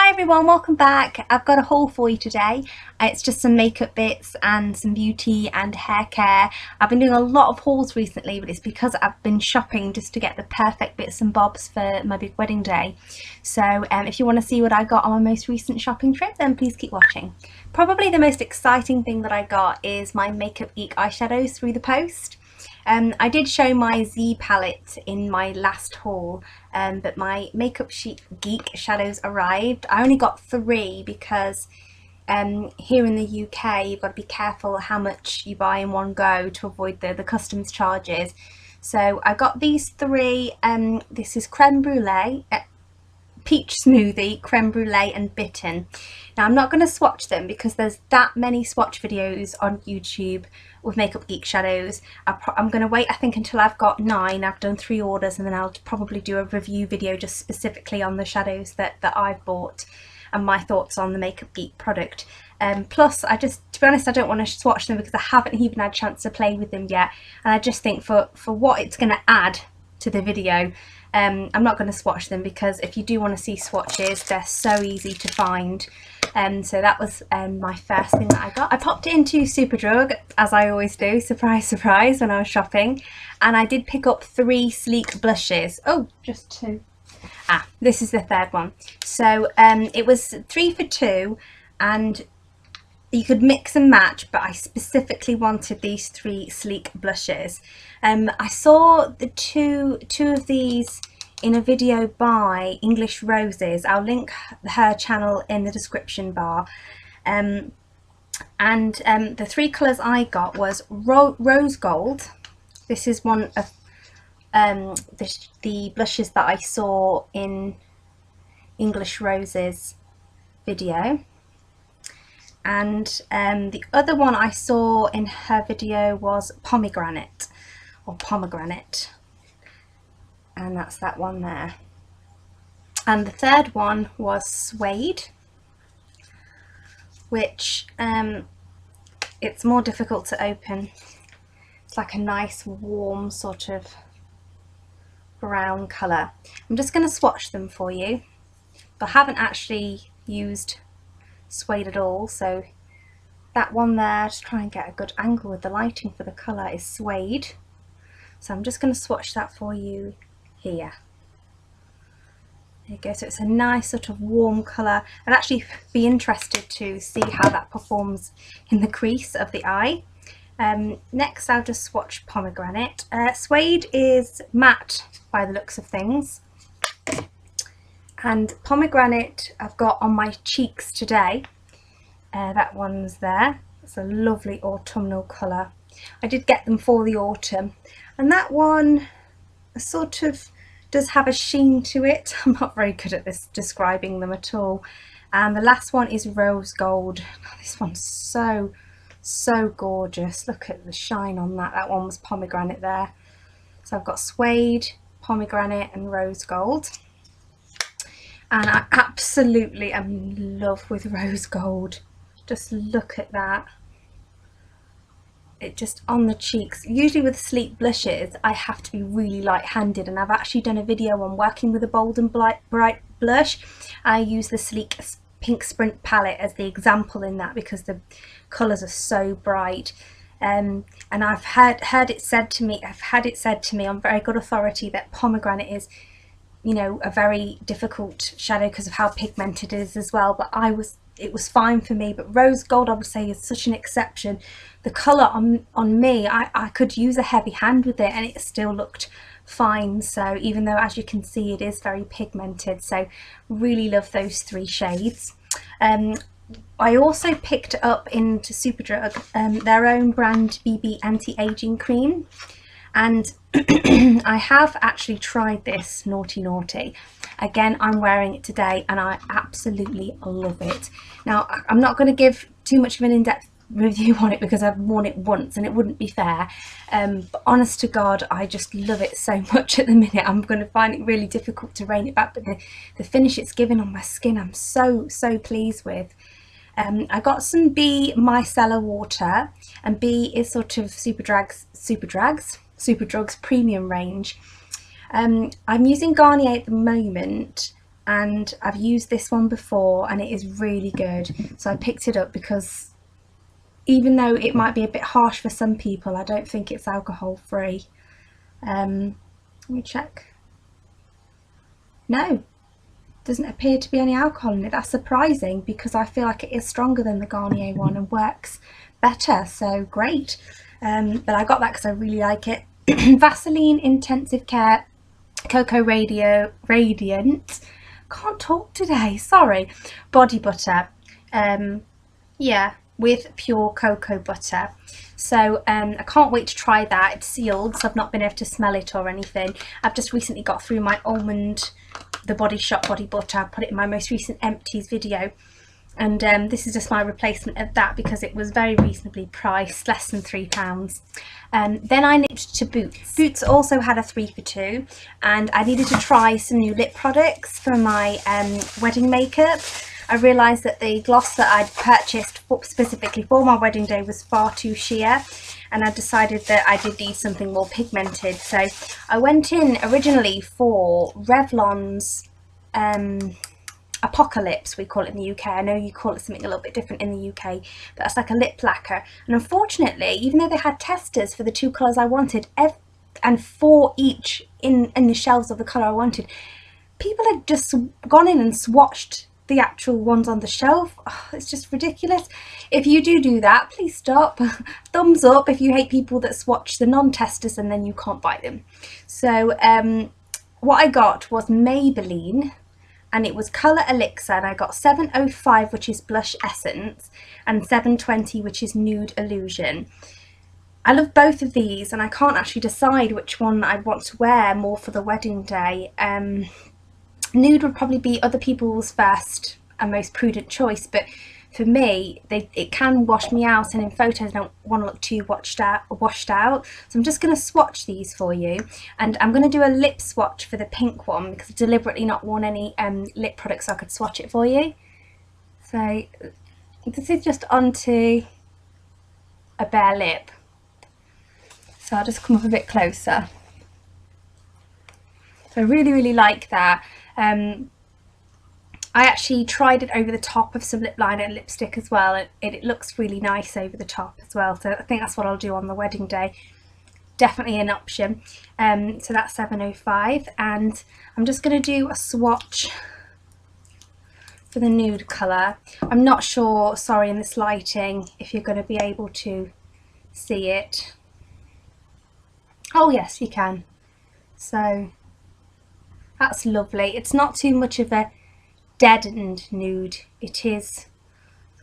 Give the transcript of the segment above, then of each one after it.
Hi everyone, welcome back. I've got a haul for you today. It's just some makeup bits and some beauty and hair care. I've been doing a lot of hauls recently, but it's because I've been shopping just to get the perfect bits and bobs for my big wedding day. So if you want to see what I got on my most recent shopping trip, then please keep watching. Probably the most exciting thing that I got is my Makeup Geek eyeshadows through the post. I did show my Z palette in my last haul, but my Makeup Geek shadows arrived. I only got 3 because here in the UK you've got to be careful how much you buy in one go to avoid the customs charges. So I got these 3. This is Creme Brulee, Peach Smoothie, Creme Brulee and Bitten. Now I'm not going to swatch them because there's that many swatch videos on YouTube with Makeup Geek shadows. I'm going to wait I think until I've got 9. I've done 3 orders and then I'll probably do a review video just specifically on the shadows that I've bought and my thoughts on the Makeup Geek product. Plus to be honest, I don't want to swatch them because I haven't even had a chance to play with them yet, and I just think for what it's going to add to the video, I'm not going to swatch them because if you do want to see swatches, they're so easy to find. So that was my first thing that I got. I popped it into Superdrug, as I always do, surprise surprise, when I was shopping, and I did pick up 3 sleek blushes. Oh, just 2. This is the 3rd one. So it was 3 for 2 and you could mix and match, but I specifically wanted these 3 sleek blushes. I saw the two of these in a video by English Roses. I'll link her channel in the description bar. The 3 colours I got was Rose Gold. This is one of the blushes that I saw in English Roses video. And the other one I saw in her video was Pomegranate, and that's that one there. And the 3rd one was Suede, which it's more difficult to open. It's like a nice warm sort of brown colour. I'm just going to swatch them for you. I haven't actually used Suede at all, so that one there, just try and get a good angle with the lighting for the colour, is Suede. So I'm just going to swatch that for you here. There you go. So it's a nice sort of warm colour. I'd actually be interested to see how that performs in the crease of the eye. Next I'll just swatch Pomegranate. Suede is matte by the looks of things, and Pomegranate I've got on my cheeks today. That one's there. It's a lovely autumnal colour. I did get them for the autumn, and that one sort of does have a sheen to it. I'm not very good at this describing them at all. And the last one is Rose Gold. This one's so gorgeous. Look at the shine on that. That one was Pomegranate there. So I've got Suede, Pomegranate and Rose Gold. And I absolutely am in love with Rose Gold. Just look at that. It just on the cheeks. Usually with sleek blushes I have to be really light-handed, and I've actually done a video on working with a bold and bright blush. I use the sleek Pink Sprint palette as the example in that because the colours are so bright. And I've had it said to me on very good authority that Pomegranate is, you know, a very difficult shadow because of how pigmented it is as well, but it was fine for me. But Rose Gold I would say is such an exception. The colour on me, I could use a heavy hand with it and it still looked fine. So even though, as you can see, it is very pigmented, so really love those 3 shades. I also picked up into Superdrug their own brand BB anti-aging cream, and I have actually tried this naughty. Again, I'm wearing it today and I absolutely love it. Now I'm not going to give too much of an in-depth review on it because I've worn it once and it wouldn't be fair, but honest to God, I just love it so much at the minute. I'm going to find it really difficult to rein it back, but the finish it's given on my skin I'm so pleased with. I got some B micellar water, and B is sort of Superdrug's premium range. I'm using Garnier at the moment, and I've used this one before and it is really good. So I picked it up because even though it might be a bit harsh for some people, I don't think it's alcohol free. Let me check. No, doesn't appear to be any alcohol in it. That's surprising because I feel like it is stronger than the Garnier one and works better, so great. But I got that because I really like it. Vaseline Intensive Care Cocoa Radiant, can't talk today, sorry, body butter, yeah, with pure cocoa butter. So I can't wait to try that. It's sealed, so I've not been able to smell it or anything. I've just recently got through my almond, the Body Shop body butter. I put it in my most recent Empties video, and this is just my replacement of that because it was very reasonably priced, less than £3. Then I nipped to Boots. Boots also had a 3 for 2, and I needed to try some new lip products for my wedding makeup. I realised that the gloss that I'd purchased specifically for my wedding day was far too sheer, and I decided that I did need something more pigmented. So I went in originally for Revlon's Apocalypse, we call it in the UK. I know you call it something a little bit different in the UK, but that's like a lip lacquer. And unfortunately, even though they had testers for the 2 colours I wanted, and 4 each in the shelves of the colour I wanted, people had just gone in and swatched the actual ones on the shelf. Oh, it's just ridiculous. If you do that, please stop. Thumbs up if you hate people that swatch the non-testers and then you can't buy them. So what I got was Maybelline, and it was Colour Elixir, and I got 705, which is Blush Essence, and 720, which is Nude Illusion. I love both of these, and I can't actually decide which one I want to wear more for the wedding day. Nude would probably be other people's first and most prudent choice, but for me, it can wash me out, and in photos I don't want to look too washed out. So I'm just going to swatch these for you, and I'm going to do a lip swatch for the pink one because I've deliberately not worn any lip products so I could swatch it for you. So this is just onto a bare lip, so I'll just come up a bit closer. So I really like that. I actually tried it over the top of some lip liner and lipstick as well, and it looks really nice over the top as well, so I think that's what I'll do on the wedding day. Definitely an option. So that's 705, and I'm just going to do a swatch for the nude colour. I'm not sure, sorry, in this lighting, if you're going to be able to see it. Oh yes, you can. So that's lovely. It's not too much of a deadened nude. It is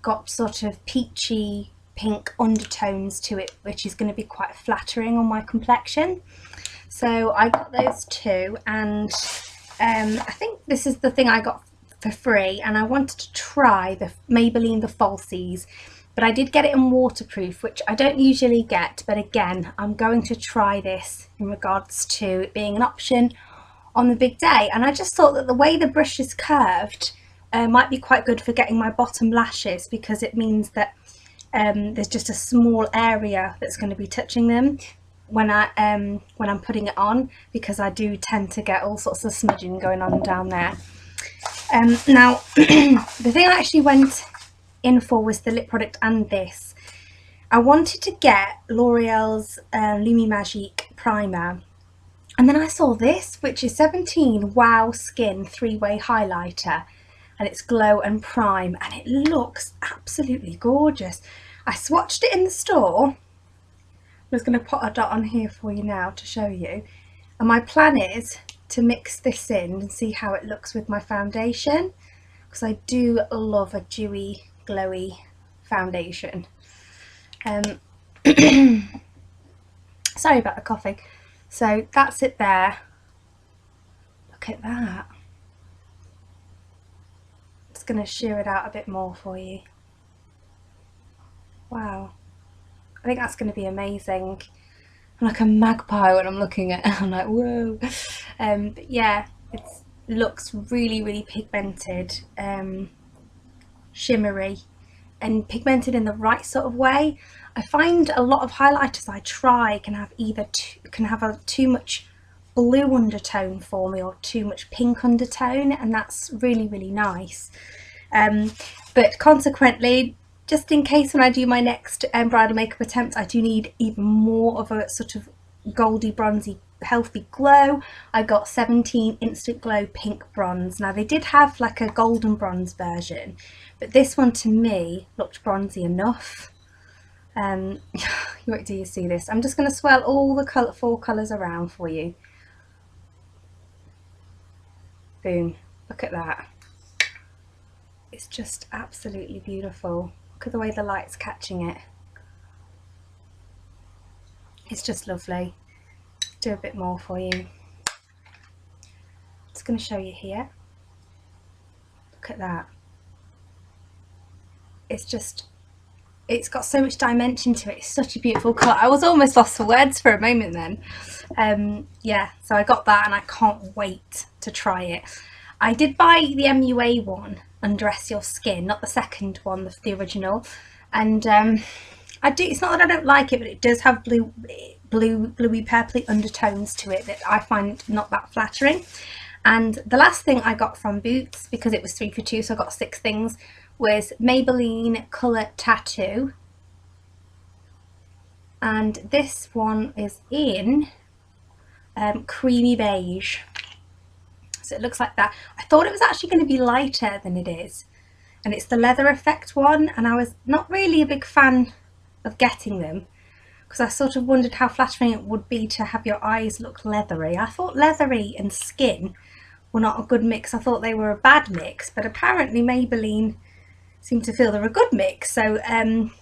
got sort of peachy pink undertones to it, which is going to be quite flattering on my complexion. So I got those 2, and I think this is the thing I got for free, and I wanted to try the Maybelline The Falsies, but I did get it in waterproof, which I don't usually get, but again, I'm going to try this in regards to it being an option on the big day. And I just thought that the way the brush is curved might be quite good for getting my bottom lashes, because it means that there's just a small area that's going to be touching them when I'm putting it on, because I do tend to get all sorts of smudging going on down there. Now the thing I actually went in for was the lip product and this. I wanted to get L'Oreal's Lumi Magique primer, and then I saw this, which is 17 Wow Skin 3-way highlighter, and it's glow and prime, and it looks absolutely gorgeous. I swatched it in the store. I'm just going to put a dot on here for you now to show you, and my plan is to mix this in and see how it looks with my foundation, because I do love a dewy glowy foundation. Sorry about the coughing. So that's it there. Look at that. I'm just going to shear it out a bit more for you. Wow. I think that's going to be amazing. I'm like a magpie when I'm looking at it. I'm like, whoa. But yeah, it looks really pigmented, shimmery, and pigmented in the right sort of way. I find a lot of highlighters I try can have too much blue undertone for me or too much pink undertone, and that's really, really nice. But consequently, just in case when I do my next bridal makeup attempt, I do need even more of a sort of goldy bronzy healthy glow, I got 17 Instant Glow Pink Bronze. Now they did have like a golden bronze version, but this one to me looked bronzy enough. Wait till you see this. I'm just going to swirl all the four colours around for you. Boom, look at that. It's just absolutely beautiful. Look at the way the light's catching it. It's just lovely. Do a bit more for you. Just going to show you here. Look at that. It's got so much dimension to it. It's such a beautiful colour. I was almost lost for words for a moment then. Yeah, so I got that and I can't wait to try it. I did buy the MUA one, Undress Your Skin, not the second one, the original. And it's not that I don't like it, but it does have bluey purpley undertones to it that I find not that flattering. And the last thing I got from Boots, because it was 3 for 2, so I got 6 things, was Maybelline Colour Tattoo. And this one is in creamy beige. So it looks like that. I thought it was actually going to be lighter than it is. And it's the leather effect one, and I was not really a big fan of getting them because I sort of wondered how flattering it would be to have your eyes look leathery. I thought leathery and skin were not a good mix. I thought they were a bad mix, but apparently Maybelline seemed to feel they're a good mix. So I'm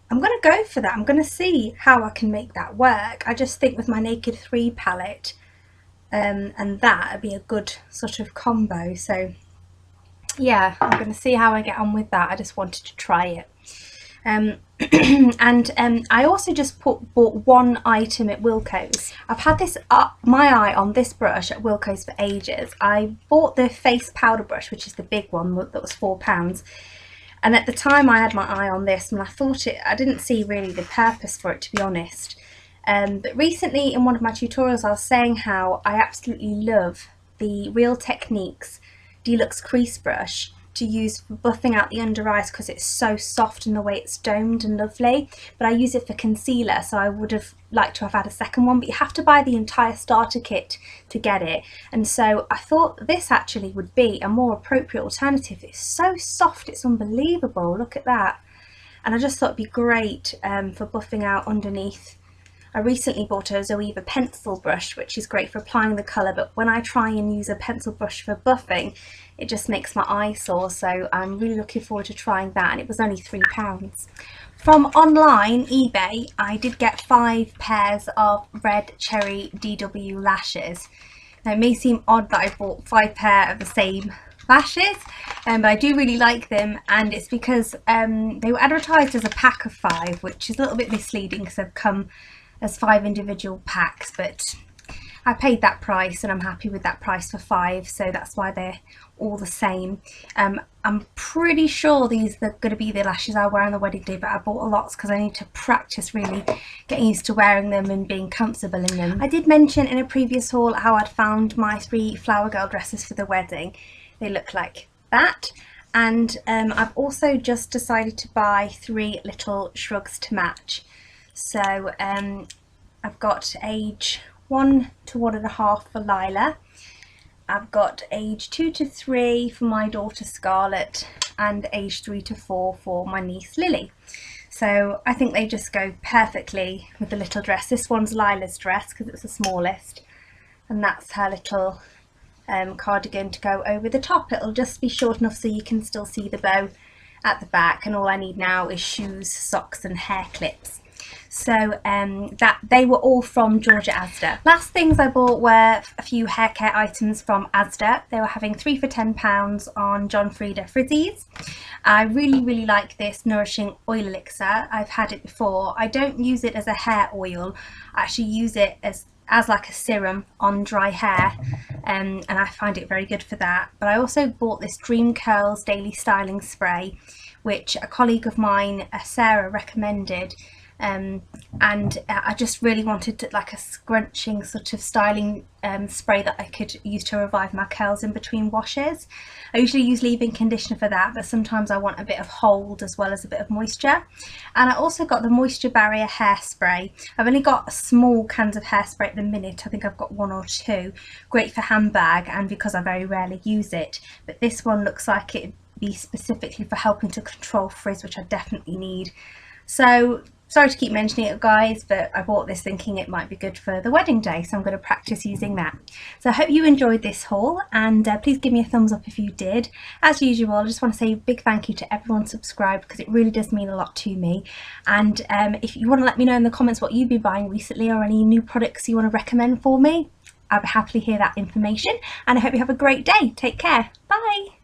going to go for that. I'm going to see how I can make that work. I just think with my Naked 3 palette and that would be a good sort of combo. So yeah, I'm going to see how I get on with that. I just wanted to try it. I also just bought one item at Wilco's. I've had this my eye on this brush at Wilco's for ages. I bought the face powder brush, which is the big one that was £4, and at the time I had my eye on this and I thought I didn't see really the purpose for it, to be honest. But recently in one of my tutorials I was saying how I absolutely love the Real Techniques Deluxe Crease Brush to use for buffing out the under eyes because it's so soft in the way it's domed and lovely, but I use it for concealer, so I would have liked to have had a second one, but you have to buy the entire starter kit to get it, and so I thought this actually would be a more appropriate alternative. It's so soft, it's unbelievable, look at that. And I just thought it'd be great for buffing out underneath. I recently bought a Zoeva pencil brush, which is great for applying the colour, but when I try and use a pencil brush for buffing, it just makes my eye sore, so I'm really looking forward to trying that, and it was only £3. From online, eBay, I did get 5 pairs of red cherry DW lashes. Now it may seem odd that I bought 5 pair of the same lashes, but I do really like them, and it's because they were advertised as a pack of 5, which is a little bit misleading because they've come as 5 individual packs, but I paid that price and I'm happy with that price for 5, so that's why they're all the same. I'm pretty sure these are going to be the lashes I wear on the wedding day, but I bought a lot because I need to practice really getting used to wearing them and being comfortable in them. I did mention in a previous haul how I'd found my 3 flower girl dresses for the wedding. They look like that, and I've also just decided to buy 3 little shrugs to match. So I've got age 1 to 1.5 for Lila, I've got age 2 to 3 for my daughter Scarlett, and age 3 to 4 for my niece Lily. So I think they just go perfectly with the little dress. This one's Lila's dress because it's the smallest, and that's her little cardigan to go over the top. It'll just be short enough so you can still see the bow at the back, and all I need now is shoes, socks and hair clips. So that they were all from Georgia ASDA. Last things I bought were a few hair care items from ASDA. They were having 3 for £10 on John Frieda Frizzies. I really like this Nourishing Oil Elixir. I've had it before. I don't use it as a hair oil. I actually use it as like a serum on dry hair, and I find it very good for that. But I also bought this Dream Curls Daily Styling Spray, which a colleague of mine, Sarah, recommended. and I just really wanted like a scrunching sort of styling spray that I could use to revive my curls in between washes. I usually use leave-in conditioner for that, but sometimes I want a bit of hold as well as a bit of moisture. And I also got the moisture barrier hairspray. I've only got small cans of hairspray at the minute. I think I've got 1 or 2. Great for handbag and because I very rarely use it, but this one looks like it'd be specifically for helping to control frizz, which I definitely need. So sorry to keep mentioning it, guys, but I bought this thinking it might be good for the wedding day, so I'm going to practice using that. So I hope you enjoyed this haul, and please give me a thumbs up if you did. As usual, I just want to say a big thank you to everyone subscribed, because it really does mean a lot to me. And if you want to let me know in the comments what you've been buying recently or any new products you want to recommend for me, I'll happily hear that information. And I hope you have a great day. Take care. Bye.